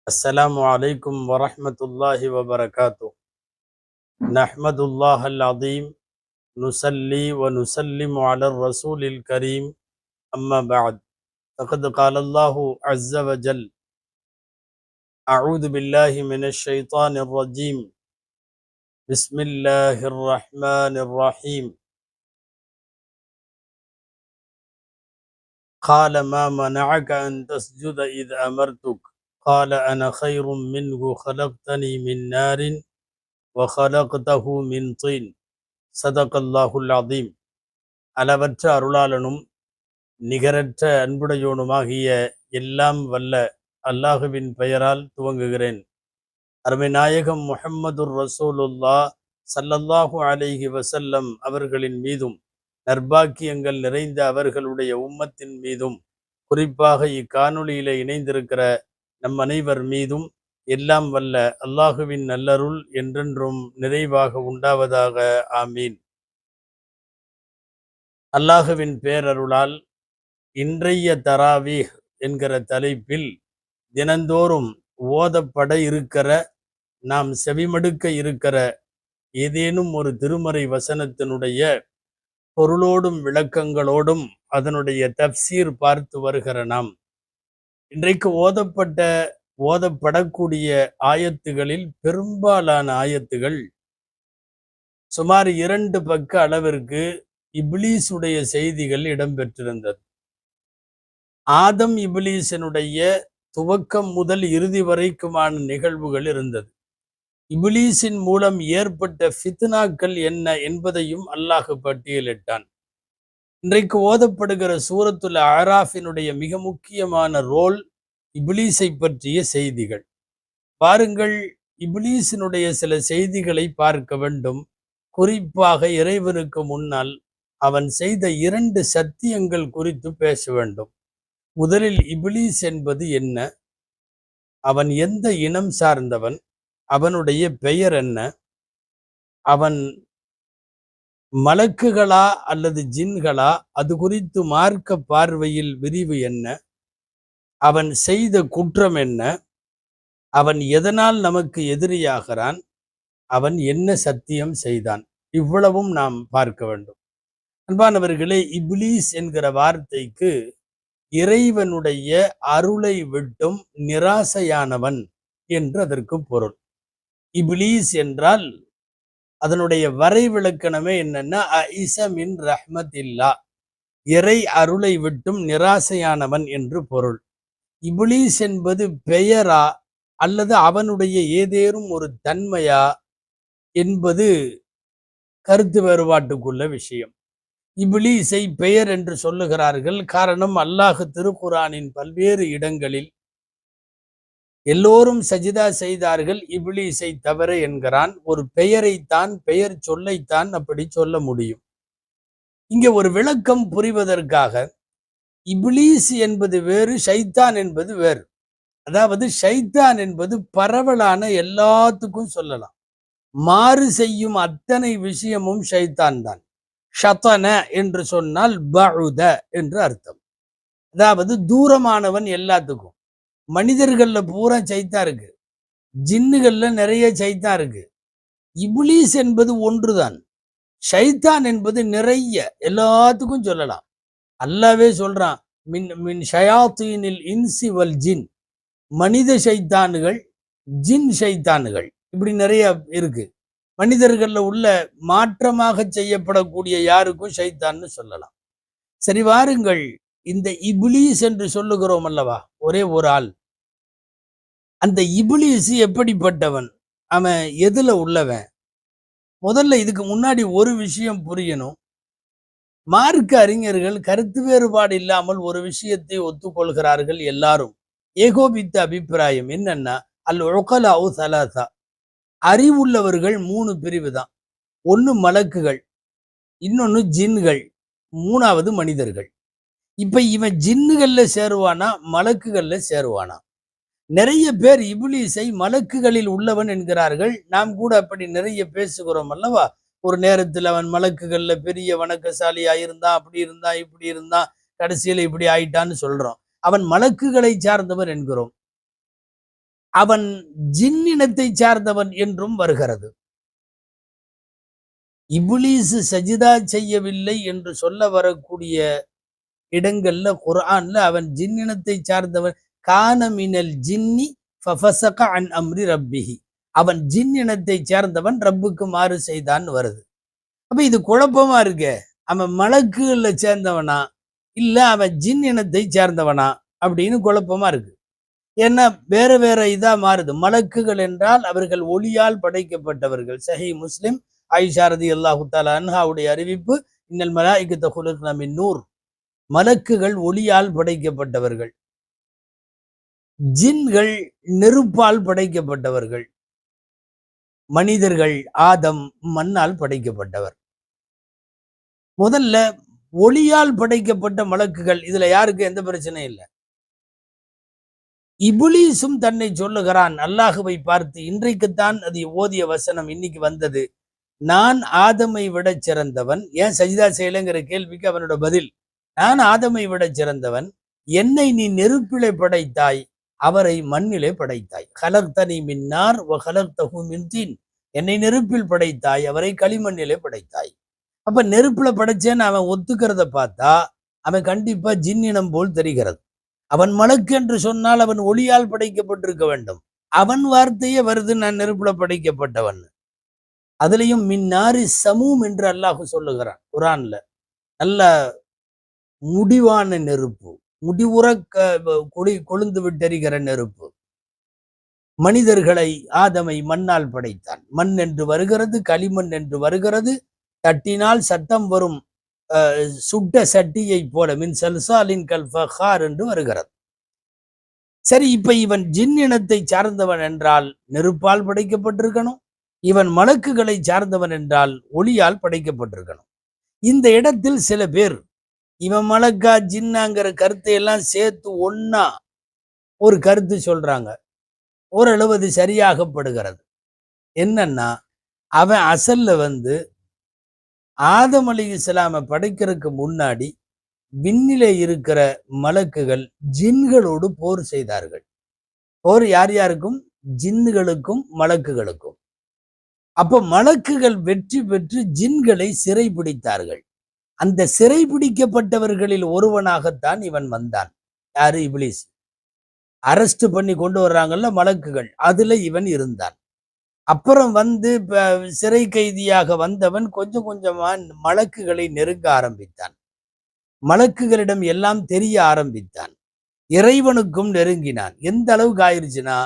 السلام عليكم ورحمة الله وبركاته. نحمد الله العظيم، نصلي ونسلم على الرسول الكريم. أما بعد، فقد قال الله عز وجل: أعوذ بالله من الشيطان الرجيم، بسم الله الرحمن الرحيم. قال ما منعك أن تسجد إذ أمرتك؟ قال أنا خير منه، خلقتني من نار وخلقته من طين. صدق الله العظيم. அளவற்ற அருளாளனும் நிகரற்ற அன்புடையோனுமாகிய எல்லாம் வல்ல அல்லாஹுவின் பெயரால் துவங்குகிறேன். அருமை நாயகம் முஹம்மதுர் ரசூலுல்லா ஸல்லல்லாஹு அலைஹி வஸல்லம் அவர்களின் மீதும், நற்பாக்கியங்கள் நிறைந்த அவர்களுடைய உம்மத்தின் மீதும், குறிப்பாக இக்காணொளியிலே இணைந்திருக்கிற நம் அனைவர் மீதும் எல்லாம் வல்ல அல்லாஹுவின் நல்லருள் என்றென்றும் நிறைவாக உண்டாவதாக. ஆமீன். அல்லாஹுவின் பேரருளால் இன்றைய தராவீஹ் என்கிற தலைப்பில் தினந்தோறும் ஓதப்பட இருக்கிற, நாம் செவிமடுக்க இருக்கிற ஏதேனும் ஒரு திருமறை வசனத்தினுடைய பொருளோடும் விளக்கங்களோடும் அதனுடைய தப்சீர் பார்த்து வருகிற நாம், இன்றைக்கு ஓதப்படக்கூடிய ஆயத்துகளில் பெரும்பாலான ஆயத்துகள் சுமார் 2 பக்க அளவிற்கு இப்லீஸுடைய செய்திகள் இடம்பெற்றிருந்தது. ஆதம் இப்லீஸினுடைய துவக்கம் முதல் இறுதி வரைக்குமான நிகழ்வுகள் இருந்தது. இப்லீஸின் மூலம் ஏற்பட்ட ஃபித்னாக்கள் என்ன என்பதையும் அல்லாஹ் பட்டியலிட்டான். இன்றைக்கு ஓதப்படுகிற சூரத்துல் அராஃபினுடைய மிக முக்கியமான ரோல் இப்லீஸை பற்றிய செய்திகள். பாருங்கள், இப்லீஸினுடைய சில செய்திகளை பார்க்க வேண்டும். குறிப்பாக இறைவனுக்கு முன்னால் அவன் செய்த 2 சத்தியங்கள் குறித்து பேச வேண்டும். முதலில், இப்லீஸ் என்பது என்ன? அவன் எந்த இனம் சார்ந்தவன்? அவனுடைய பெயர் என்ன? அவன் மலக்குகளா அல்லது ஜின்களா? அது குறித்து மார்க்க பார்வையில் விரிவு என்ன? அவன் செய்த குற்றம் என்ன? அவன் எதனால் நமக்கு எதிரியாகிறான்? அவன் என்ன சத்தியம் செய்தான்? இவ்வளவும் நாம் பார்க்க வேண்டும். அன்பானவர்களே, இப்லீஸ் என்கிற வார்த்தைக்கு இறைவனுடைய அருளை விட்டும் நிராசையானவன் என்று அதற்கு பொருள். இப்லீஸ் என்றால் அதனுடைய வரைவிலக்கணமே என்னன்னா, அஇஸ மின் ரஹ்மத்தில்லா, இறை அருளை விட்டும் நிராசையானவன் என்று பொருள். இப்லீஸ் என்பது பெயரா அல்லது அவனுடைய ஏதேனும் ஒரு தன்மையா என்பது கருத்து வேறுபாட்டுக்குள்ள விஷயம். இப்லீஸை பெயர் என்று சொல்லுகிறார்கள். காரணம், அல்லாஹ் திருக்குரானின் பல்வேறு இடங்களில் எல்லோரும் சஜிதா செய்தார்கள் இப்லீஸை தவிர என்கிறான். ஒரு பெயரைத்தான், பெயர் சொல்லைத்தான் அப்படி சொல்ல முடியும். இங்கே ஒரு விளக்கம் புரிவதற்காக, இப்லீஸ் என்பது வேறு, ஷைத்தான் என்பது வேறு. அதாவது ஷைத்தான் என்பது பரவலான எல்லாத்துக்கும் சொல்லலாம். மாறு செய்யும் அத்தனை விஷயமும் ஷைத்தான் தான். ஷதன என்று சொன்னால் பஉத என்று அர்த்தம். அதாவது தூரமானவன் எல்லாத்துக்கும். மனிதர்கள்ல பூரா சைத்தான் இருக்கு, ஜின்னுகள்ல நிறைய சைத்தான் இருக்கு. இப்லீஸ் என்பது ஒன்றுதான். ஷைத்தான் என்பது நிறைய, எல்லாத்துக்கும் சொல்லலாம். அல்லாஹ்வே சொல்றான், மின் மின் ஷயாத்தீனில் இன்சி வல் ஜின். மனித ஷைத்தான்கள், ஜின் ஷைத்தான்கள், இப்படி நிறைய இருக்கு. மனிதர்கள்ல உள்ள மாற்றமாக செய்யப்படக்கூடிய யாருக்கும் ஷைத்தான்னு சொல்லலாம். சரி, வாருங்கள், இந்த இப்லீஸ் என்று சொல்லுகிறோம் அல்லவா, ஒரே ஒரு ஆள். அந்த இப்லீஸ் எப்படிப்பட்டவன்? அவன் எதுல உள்ளவன்? முதல்ல இதுக்கு முன்னாடி ஒரு விஷயம் புரியணும். மார்க்க அறிஞர்கள் கருத்து வேறுபாடு இல்லாமல் ஒரு விஷயத்தை ஒத்துக்கொள்கிறார்கள். எல்லாரும் ஏகோபித்த அபிப்பிராயம் என்னன்னா, அல் உகலாஉ ஸலாஸா, அறிவுள்ளவர்கள் 3 பிரிவு தான். ஒன்று மலக்குகள், இன்னொன்று ஜின்கள், 3வது மனிதர்கள். இப்ப இவன் ஜின்னுகள்ல சேருவானா மலக்குகள்ல சேருவானா? நிறைய பேர் இப்லீஸை மலக்குகளில் உள்ளவன் என்கிறார்கள். நாம் கூட அப்படி நிறைய பேசுகிறோம் அல்லவா. ஒரு நேரத்தில் அவன் மலக்குகள்ல பெரிய வணக்கசாலியா இருந்தான், அப்படி இருந்தான், இப்படி இருந்தான், கடைசியில இப்படி ஆயிட்டான்னு சொல்றோம். அவன் மலக்குகளை சார்ந்தவன் என்கிறோம். அவன் ஜின்னினத்தை சார்ந்தவன் என்றும் வருகிறது. இப்லீஸ் சஜிதா செய்யவில்லை என்று சொல்ல வரக்கூடிய இடங்கள்ல குர்ஆன்ல அவன் ஜின்னினத்தை சார்ந்தவன், கான மினல் ஜின்னி ஃபஃபஸக அன் அம்ரி ரப்பிஹி, அவன் ஜின்னினத்தை சேர்ந்தவன் ரப்புக்கு மாறு செய்தான் வருது. அப்ப இது குழப்பமா இருக்கே, அவன் மலக்குகள்ல சேர்ந்தவனா இல்ல அவன் ஜின் இனத்தை சேர்ந்தவனா அப்படின்னு குழப்பமா இருக்கு. ஏன்னா வேற வேற இதா மாறுது. மலக்குகள் என்றால் அவர்கள் ஒளியால் படைக்கப்பட்டவர்கள். சஹீஹ் முஸ்லிம் ஆயிஷா ரலியல்லாஹு தஆலா அன்ஹாவுடைய அறிவிப்பு, இன்னல் மலாயிகத குலிக்ன மின் நூர், மலக்குகள் ஒளியால் படைக்கப்பட்டவர்கள், ஜின்கள் நெருப்பால் படைக்கப்பட்டவர்கள், மனிதர்கள் ஆதம் மண்ணால் படைக்கப்பட்டவர். முதல்ல ஒளியால் படைக்கப்பட்ட மலக்குகள், இதுல யாருக்கு எந்த பிரச்சனையும் இல்லை. இப்லீஸும் தன்னை சொல்லுகிறான் அல்லாஹுவை பார்த்து, இன்றைக்குத்தான் அது ஓதிய வசனம் இன்னைக்கு வந்தது, நான் ஆதமை விட சிறந்தவன். ஏன் சஜிதா செய்யலைங்கிற கேள்விக்கு அவனோட பதில், நான் ஆதமை விட சிறந்தவன், என்னை நீ நெருப்பிலே படைத்தாய், அவரை மண்ணிலே படைத்தாய். கலக்தனி மின்னார் வ கலக்தஹு மின் தீன், என்னை நெருப்பில் படைத்தாய், அவரை களிமண்ணிலே படைத்தாய். அப்ப நெருப்புல படைச்சேன்னு அவன் ஒத்துக்கிறத பார்த்தா அவன் கண்டிப்பா ஜின்னினம் போல் தெரிகிறது. அவன் மலக்கு என்று சொன்னால் அவன் ஒளியால் படைக்கப்பட்டிருக்க வேண்டும். அவன் வார்த்தையே வருது, நான் நெருப்புல படைக்கப்பட்டவன். அதுலயும் மின்னாரி சமூம் என்று அல்லாஹ் சொல்லுகிறான் குர்ஆன்ல. நல்ல முடிவான நெருப்பு, முடிவுற கொழுந்து விட்டெரிகிற நெருப்பு. மனிதர்களை ஆதமை மண்ணால் படைத்தான். மண் என்று வருகிறது, களிமண் என்று வருகிறது, தட்டினால் சத்தம் வரும் சுட்ட சட்டியை போல, மின் சல்சாலின் கல் ஃபஹார் என்று வருகிறது. சரி, இப்ப இவன் ஜின் இனத்தை சார்ந்தவன் என்றால் நெருப்பால் படைக்கப்பட்டிருக்கணும், இவன் மலக்குகளை சார்ந்தவன் என்றால் ஒளியால் படைக்கப்பட்டிருக்கணும். இந்த இடத்தில் சில பேர் இவன் மலக்கா ஜின்னாங்கிற கருத்தை எல்லாம் சேர்த்து ஒன்னா ஒரு கருத்து சொல்றாங்க. ஓரளவு அது சரியாகப்படுகிறது. என்னன்னா, அவன் அசல்ல ஆதம் அலைஹிஸ்ஸலாமை படைக்கிறதுக்கு முன்னாடி விண்ணிலே இருக்கிற மலக்குகள் ஜின்களோடு போர் செய்தார்கள். போர் யார் யாருக்கும்? ஜின்களுக்கும் மலக்குகளுக்கும். அப்ப மலக்குகள் வெற்றி பெற்று ஜின்களை சிறை பிடித்தார்கள். அந்த சிறை பிடிக்கப்பட்டவர்களில் ஒருவனாகத்தான் இவன் வந்தான். யாரு? இப்லீஸ். அரெஸ்ட் பண்ணி கொண்டு வர்றாங்கல்ல மலக்குகள், அதுல இவன் இருந்தான். அப்புறம் சிறை கைதியாக வந்தவன் கொஞ்சம் கொஞ்சமா மலக்குகளை நெருங்க ஆரம்பித்தான். மலக்குகளிடம் எல்லாம் தெரிய ஆரம்பித்தான். இறைவனுக்கும் நெருங்கினான். எந்த அளவுக்கு ஆயிருச்சுன்னா,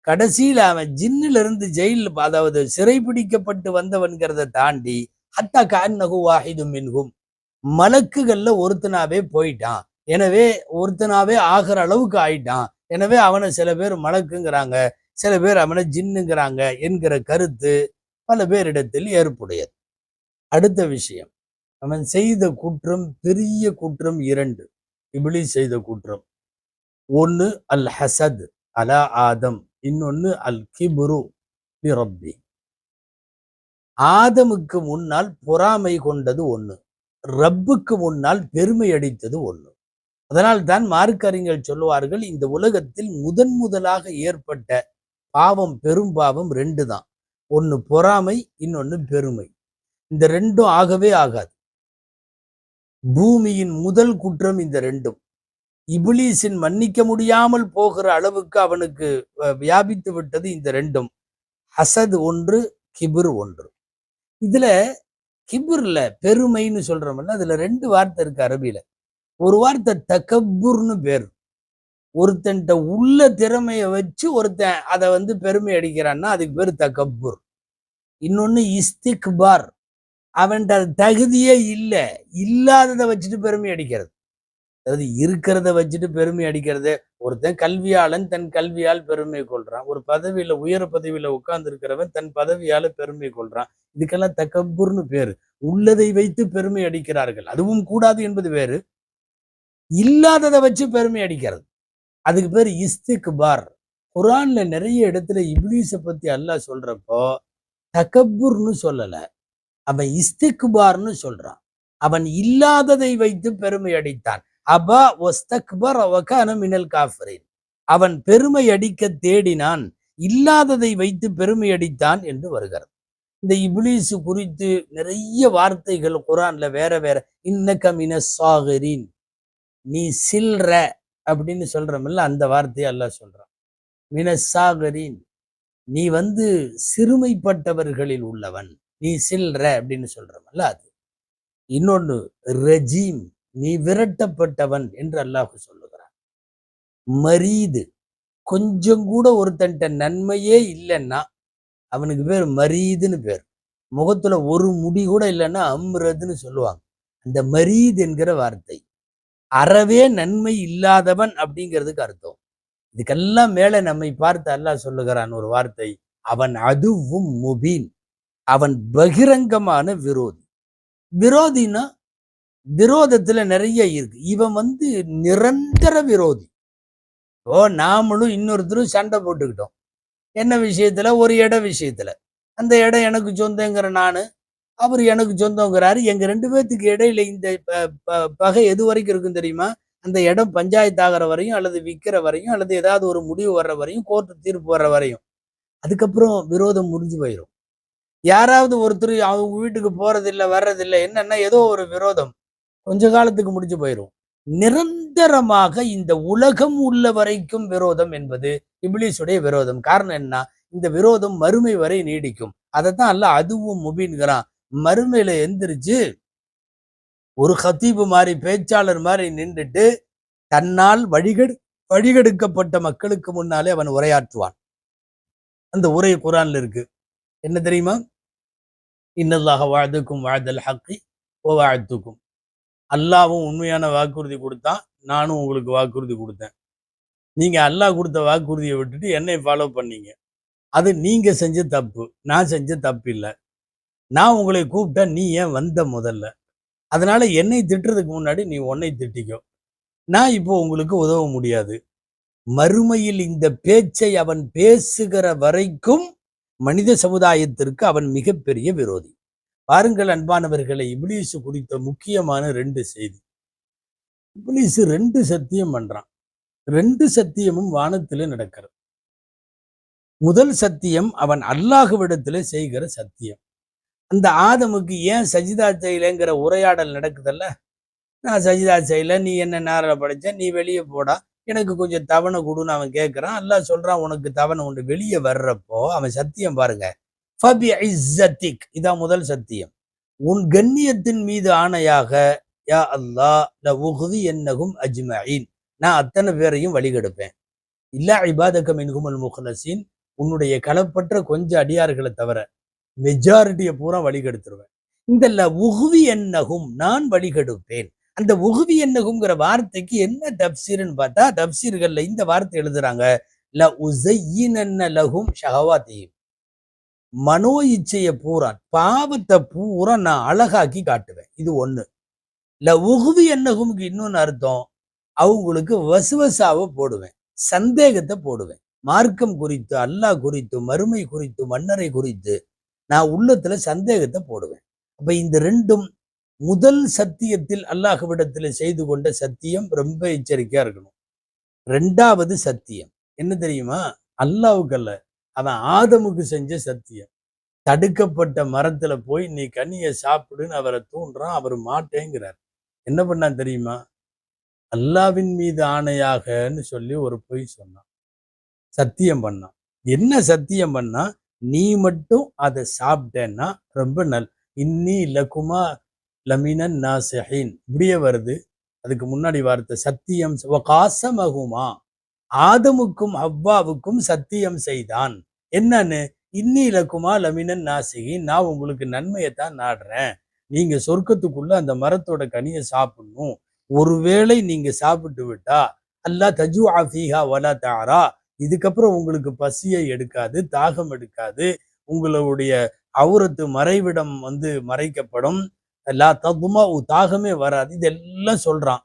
கடைசியில் அவன் ஜின்னிலிருந்து ஜெயில், அதாவது சிறை பிடிக்கப்பட்டு வந்தவன்கிறத தாண்டி ஹத்தா கஅன்னஹு வாஹிதும் மின்ஹும், மலக்குகள்ல ஒருத்தனாவே போயிட்டான். எனவே ஒருத்தனாவே ஆகிற அளவுக்கு ஆயிட்டான். எனவே அவனை சில பேர் மலக்குங்கிறாங்க, சில பேர் அவனை ஜின்னுங்கிறாங்க என்கிற கருத்து பல பேரிடத்தில் ஏற்புடையது. அடுத்த விஷயம், அவன் செய்த குற்றம், பெரிய குற்றம் இரண்டு. இப்லீஸ் செய்த குற்றம், ஒன்னு அல் ஹசத் அலா ஆதம், இன்னொன்னு அல் கிப்ரு லி ரப்பி. ஆதமுக்கு முன்னால் பொறாமை கொண்டது ஒண்ணு, ரப்புக்கு முன்னால் பெருமை அடித்தது ஒண்ணு. அதனால் தான் மார்க்கறிஞர்கள் சொல்லுவார்கள், இந்த உலகத்தில் முதன் முதலாக ஏற்பட்ட பாவம், பெரும் பாவம் ரெண்டு தான். ஒன்னு பொறாமை, இன்னொன்னு பெருமை. இந்த ரெண்டும் ஆகவே ஆகாது. பூமியின் முதல் குற்றம் இந்த ரெண்டும். இப்லீஸின் மன்னிக்க முடியாமல் போகிற அளவுக்கு அவனுக்கு வியாபித்து விட்டது இந்த ரெண்டும். ஹசத் ஒன்று, கிபிர் ஒன்று. இதுல கிபிர்ல பெருமைன்னு சொல்றோம்ல, அதுல ரெண்டு வார்த்தை இருக்கு அரபியில. ஒரு வார்த்தை தகப்புர்னு பேர். ஒருத்தன்ட்ட உள்ள திறமைய வச்சு ஒருத்தன் அதை பெருமை அடிக்கிறான்னா அதுக்கு பேர் தகப்புர். இன்னொன்னு இஸ்திக்பார், அவன்கிட்ட தகுதியே இல்லை, இல்லாததை வச்சுட்டு பெருமை அடிக்கிறது. அதாவது இருக்கிறத வச்சுட்டு பெருமை அடிக்கிறது. ஒருத்தன் கல்வியாளன் தன் கல்வியால் பெருமை கொள்றான். ஒரு பதவியில, உயர பதவியில உட்கார்ந்து இருக்கிறவன் தன் பதவியால பெருமை கொள்றான். இதுக்கெல்லாம் தகப்புர்னு பேரு. உள்ளதை வைத்து பெருமை அடிக்கிறார்கள், அதுவும் கூடாது என்பது வேறு. இல்லாததை வச்சு பெருமை அடிக்கிறது, அதுக்கு பேர் இஸ்திக்பார். குர்ஆன்ல நிறைய இடத்துல இப்லீஸை பத்தி அல்லாஹ் சொல்றப்போ தகப்புர்னு சொல்லல, அவன் இஸ்திக்பார்னு சொல்றான். அவன் இல்லாததை வைத்து பெருமை அடித்தான். அபா வஸ்தக்பர் வ கான மினல் காஃபிரின். அவன் பெருமை அடிக்க தேடினான், இல்லாததை வைத்து பெருமை அடித்தான் என்று வருகிறது. இந்த இப்லீஸ் குறித்து நிறைய வார்த்தைகள் குர்ஆன்ல வேற வேற, இன்னக மினஸ் சாகிரீன், நீ சில்ற அப்படின்னு சொல்றோம்ல, அந்த வார்த்தையை அல்லாஹ் சொல்றான். மினஸ் சாகிரீன், நீ சிறுமைப்பட்டவர்களில் உள்ளவன், நீ சில்ற அப்படின்னு சொல்றோம்ல அது. இன்னொன்னு ரஜீம், நீ விரட்டப்பட்டவன் என்று அல்லாஹ் சொல்லுகிறான். மரீது, கொஞ்சம் கூட ஒருத்தன்ட்ட நன்மையே இல்லைன்னா அவனுக்கு பேர் மரீதுன்னு பேர். முகத்துல ஒரு முடி கூட இல்லைன்னா அம்ரதுன்னு சொல்லுவாங்க. அந்த மரீத் என்கிற வார்த்தை அறவே நன்மை இல்லாதவன் அப்படிங்கிறதுக்கு அர்த்தம். இதுக்கெல்லாம் மேல நம்மை பார்த்து அல்லாஹ் சொல்லுகிறான் ஒரு வார்த்தை, அவன் அதுவும் முபீன், அவன் பகிரங்கமான விரோதி. விரோதினா விரோதத்துல நிறைய இருக்கு. இவன் நிரந்தர விரோதி. நாமளும் இன்னொருத்தரும் சண்டை போட்டுக்கிட்டோம். என்ன விஷயத்துல? ஒரு இட விஷயத்துல. அந்த இடம் எனக்கு சொந்தங்கிற நானு, அவர் எனக்கு சொந்தங்கிறாரு. எங்க 2 பேத்துக்கு இடையில இந்த பகை எது வரைக்கும் இருக்கும் தெரியுமா? அந்த இடம் பஞ்சாயத்து ஆகிற வரையும், அல்லது விற்கிற வரையும், அல்லது ஏதாவது ஒரு முடிவு வர்ற வரையும், கோர்ட்டு தீர்ப்பு வர்ற வரையும். அதுக்கப்புறம் விரோதம் முடிஞ்சு போயிடும். யாராவது ஒருத்தர் அவங்க வீட்டுக்கு போறதில்லை, வர்றதில்லை, என்னன்னா ஏதோ ஒரு விரோதம் கொஞ்ச காலத்துக்கு முடிஞ்சு போயிடும். நிரந்தரமாக இந்த உலகம் உள்ள வரைக்கும் விரோதம் என்பது இப்லீஸுடைய விரோதம். காரணம் என்ன? இந்த விரோதம் மறுமை வரை நீடிக்கும். அதைத்தான் அல்லாஹ் அதுவும் முபீன்கிறான். மறுமையில எந்திரிச்சு ஒரு ஹத்தீபு மாதிரி, பேச்சாளர் மாதிரி நின்றுட்டு தன்னால் வழிகெடுக்கப்பட்ட மக்களுக்கு முன்னாலே அவன் உரையாற்றுவான். அந்த உரை குர்ஆன்ல இருக்கு. என்ன தெரியுமா? இன்னல்லாஹ வஅதக்கும் வஅதல் ஹக்கி வ வஅதுக்கும், அல்லாவும் உண்மையான வாக்குறுதி கொடுத்தான், நானும் உங்களுக்கு வாக்குறுதி கொடுத்தேன். நீங்க அல்லாஹ் கொடுத்த வாக்குறுதியை விட்டுட்டு என்னை ஃபாலோ பண்ணீங்க. அது நீங்க செஞ்ச தப்பு, நான் செஞ்ச தப்பு இல்லை. நான் உங்களை கூப்பிட்டா நீ ஏன் வந்த முதல்ல? அதனால என்னை திட்டுறதுக்கு முன்னாடி நீ உன்னை திட்டிக்கோ. நான் இப்போ உங்களுக்கு உதவ முடியாது. மறுமையில் இந்த பேச்சை அவன் பேசுகிற வரைக்கும் மனித சமுதாயத்திற்கு அவன் மிகப்பெரிய விரோதி. பாருங்கள் அன்பானவர்களை, இப்லீஸ் குறித்த முக்கியமான 2 செய்தி. இப்லீஸ் 2 சத்தியம் பண்றான். 2 சத்தியமும் வானத்திலே நடக்கிறது. முதல் சத்தியம் அவன் அல்லாஹ்விடத்திலே செய்கிற சத்தியம். அந்த ஆதமுக்கு ஏன் சஜிதா செய்யலைங்கிற உரையாடல் நடக்குதல்ல, நான் சஜிதா செய்யல, நீ என்ன நேரில் படைச்ச, நீ வெளியே போடா, எனக்கு கொஞ்சம் தவணை கொடுன்னு அவன் கேட்கிறான். அல்லாஹ் சொல்றான், உனக்கு தவணை உண்டு. வெளியே வர்றப்போ அவன் சத்தியம் பாருங்க, ஃபபி இஸ்ஸத்திக், இதான் முதல் சத்தியம். உன் கண்ணியத்தின் மீது ஆணையாக, யா அல்லாஹ் ல உஹ்தி என்னகும் அஜ்மஈன், நான் அத்தனை பேரையும் வழிகெடுப்பேன். இல்லா இபாதக மின்ஹுமுல் முஹ்லஸீன், உன்னுடைய களப்பற்ற கொஞ்சம் அடியார்களை தவிர மெஜாரிட்டியை பூரா வழிகெடுத்துருவேன். இந்த ல உஹ்வி என்னகும், நான் வழிகெடுப்பேன். அந்த உஹ்வி என்னகுங்கிற வார்த்தைக்கு என்ன தப்சீர்னு பார்த்தா, தப்சீர்கள்ல இந்த வார்த்தை எழுதுறாங்க, ல உஸய்யினன்ன லஹும் ஷஹவாத்திஹிம், மனோ இச்சையை பூரா, பாவத்தை பூரா நான் அழகாக்கி காட்டுவேன். இது ஒண்ணு. ல உஹ்வி என்னகும்க்கு இன்னொன்னு அர்த்தம், அவங்களுக்கு வசுவசாவை போடுவேன், சந்தேகத்தை போடுவேன். மார்க்கம் குறித்து, அல்லாஹ் குறித்து, மறுமை குறித்து, மன்னரை குறித்து நான் உள்ளத்துல சந்தேகத்தை போடுவேன். அப்ப இந்த 2ம் முதல் சத்தியத்தில் அல்லாஹ்விடத்தில் செய்து கொண்ட சத்தியம். ரொம்ப எச்சரிக்கையா இருக்கணும். 2வது சத்தியம் என்ன தெரியுமா? அல்லாஹ்வுக்கு அல்ல, அவன் ஆதமுக்கு செஞ்ச சத்தியம். தடுக்கப்பட்ட மரத்துல போய் நீ கனியை சாப்பிடுன்னு அவரை தூண்டுறான், அவர் மாட்டேங்கிறார். என்ன பண்ணான் தெரியுமா? அல்லாவின் மீது ஆணையாகன்னு சொல்லி ஒரு பொய் சொன்னான், சத்தியம் பண்ணான். என்ன சத்தியம் பண்ணா? நீ மட்டும் அதை சாப்பிட்டேன்னா ரொம்ப இன்னி லகுமா லமினன் நாசிஹீன், இப்படியே வருது. அதுக்கு முன்னாடி வார்த்தை சத்தியம், காசமகுமா, ஆதமுக்கும் அவ்வாவுக்கும் சத்தியம் செய்தான். என்னன்னு? இன்னி லகுமா லமினன் நாசிஹீன், நான் உங்களுக்கு நன்மையைத்தான் நாடுறேன், நீங்க சொர்க்கத்துக்குள்ள அந்த மரத்தோட கனியை சாப்பிடணும். ஒருவேளை நீங்க சாப்பிட்டு விட்டா அல்லாஹ் தஜூஆ ஃபீஹா வலா தஅரா, இதுக்கப்புறம் உங்களுக்கு பசியை எடுக்காது, தாகம் எடுக்காது, உங்களுடைய அவுரத்து மறைவிடம் மறைக்கப்படும், லா ததுமா, தாகமே வராது. இதெல்லாம் சொல்றான்.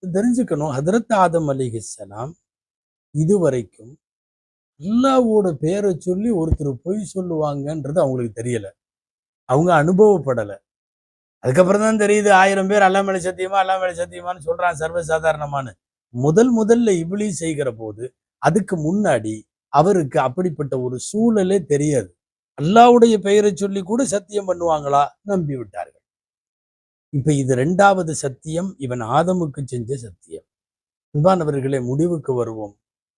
தெரிஞ்சுக்கணும், ஹதரத் ஆதம் அலைஹிஸ்ஸலாம் இதுவரைக்கும் அல்லாஹ்வோட பேரை சொல்லி ஒருத்தர் பொய் சொல்லுவாங்கன்றது அவங்களுக்கு தெரியல, அவங்க அனுபவப்படல. அதுக்கப்புறம் தான் தெரியுது, 1000 பேர் அல்லா மேல சத்தியமா அல்லா மேல சத்தியமான்னு சொல்றான் சர்வசாதாரணமானு. முதல்ல இப்லீஸ் செய்கிற போது அதுக்கு முன்னாடி அவருக்கு அப்படிப்பட்ட ஒரு சூழலே தெரியாது. அல்லாஹ்வுடைய பெயரை சொல்லி கூட சத்தியம் பண்ணுவாங்களா? நம்பி விட்டார்கள். இப்ப இது 2வது சத்தியம், இவன் ஆதமுக்கு செஞ்ச சத்தியம். அன்பானவர்களே, முடிவுக்கு வருவோம்.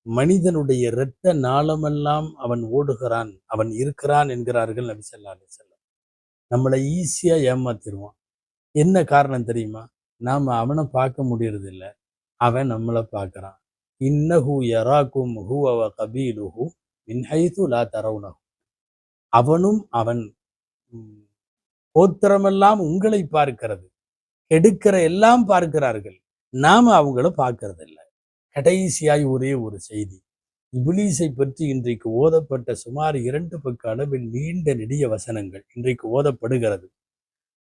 மனிதனுடைய இரத்த நாளமெல்லாம் அவன் ஓடுகிறான், அவன் இருக்கிறான் என்கிறார்கள் நபி ஸல்லல்லாஹு அலைஹி வஸல்லம். நம்மளை ஈஸியா ஏமாத்திருவான். என்ன காரணம் தெரியுமா? நாம அவனை பார்க்க முடியறது இல்ல, அவன் நம்மளை பார்க்கறான். இன்னஹு யராக்கும் ஹுவ வ கபீலுஹு மின் ஹைது லா தரவுனஹு. அவனும் அவன் கோத்திரமெல்லாம் உங்களை பார்க்கிறது, கெடுக்கிற எல்லாம் பார்க்கிறார்கள், நாம அவங்கள பார்க்கறது இல்லை. கடைசியாய் ஒரே ஒரு செய்தி. இப்லீஸை பற்றி இன்றைக்கு ஓதப்பட்ட சுமார் 2 பக்க அளவில் நீண்ட நெடிய வசனங்கள் இன்றைக்கு ஓதப்படுகிறது.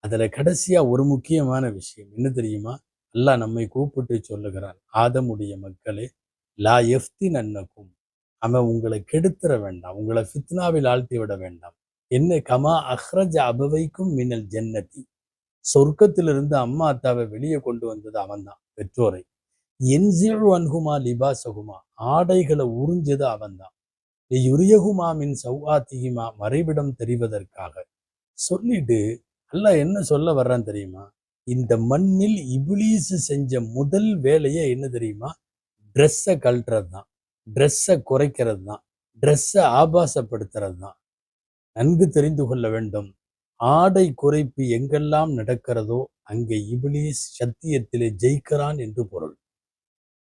அதுல கடைசியா ஒரு முக்கியமான விஷயம் என்ன தெரியுமா? அல்லாஹ் நம்மை கூப்பிட்டு சொல்லுகிறான், ஆதமுடைய மக்களே, லா எஃப்தினன்னக்கும், அவன் உங்களை கெடுத்துற வேண்டாம், உங்களை ஃபித்னாவில் ஆழ்த்தி விட வேண்டாம். என்ன கமா அஹ்ரஜ அபவைக்கும் மினல் ஜன்னதி, சொர்க்கத்திலிருந்து அம்மா அத்தாவை வெளியே கொண்டு வந்தது அவன்தான், பெற்றோரை. என்சிழு அன்ஹுமா லிபாசகுமா, ஆடைகளை உறிஞ்சது அவன்தான். யுரியகுமா மின் சௌஆத்திகிமா, மறைவிடம் தெரிவதற்காக சொல்லிட்டு அல்லாஹ் என்ன சொல்ல வர்றான் தெரியுமா? இந்த மண்ணில் இப்லீஸ் செஞ்ச முதல் வேலையே என்ன தெரியுமா? ட்ரெஸ்ஸை கழட்டுறது தான், ட்ரெஸ்ஸை குறைக்கிறது தான், ட்ரெஸ்ஸை ஆபாசப்படுத்துறது தான். நன்கு தெரிந்து கொள்ள வேண்டும். ஆடை குறைப்பு எங்கெல்லாம் நடக்கிறதோ அங்கே இப்லீஸ் சத்தியத்திலே ஜெயிக்கிறான் என்று பொருள்.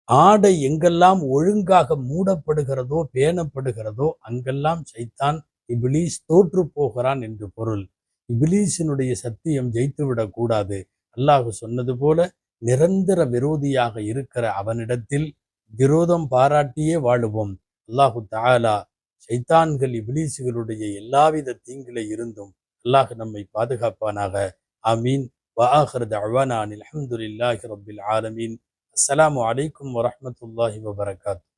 ஆடை எங்கெல்லாம் ஒழுங்காக மூடப்படுகிறதோ, பேணப்படுகிறதோ அங்கெல்லாம் சைத்தான், இப்லீஸ் தோற்று போகிறான் என்று பொருள். இப்லீஸினுடைய சத்தியம் ஜெயித்துவிடக் கூடாது. அல்லாஹ் சொன்னது போல நிரந்தர விரோதியாக இருக்கிற அவனிடத்தில் விரோதம் பாராட்டியே வாழுவோம். அல்லாஹு தஆலா ஷைத்தான்கள் இப்லீஸ்களுடைய எல்லாவித தீங்கில இருந்தும் அல்லாஹ் நம்மை பாதுகாப்பானாக. ஆமீன். வஆகிரு தஅவானா அனில் ஹம்துலில்லாஹி ரப்பில் ஆலமீன். அஸ்ஸலாமு அலைக்கும் வரஹ்மத்துல்லாஹி வபரகாத்துஹு.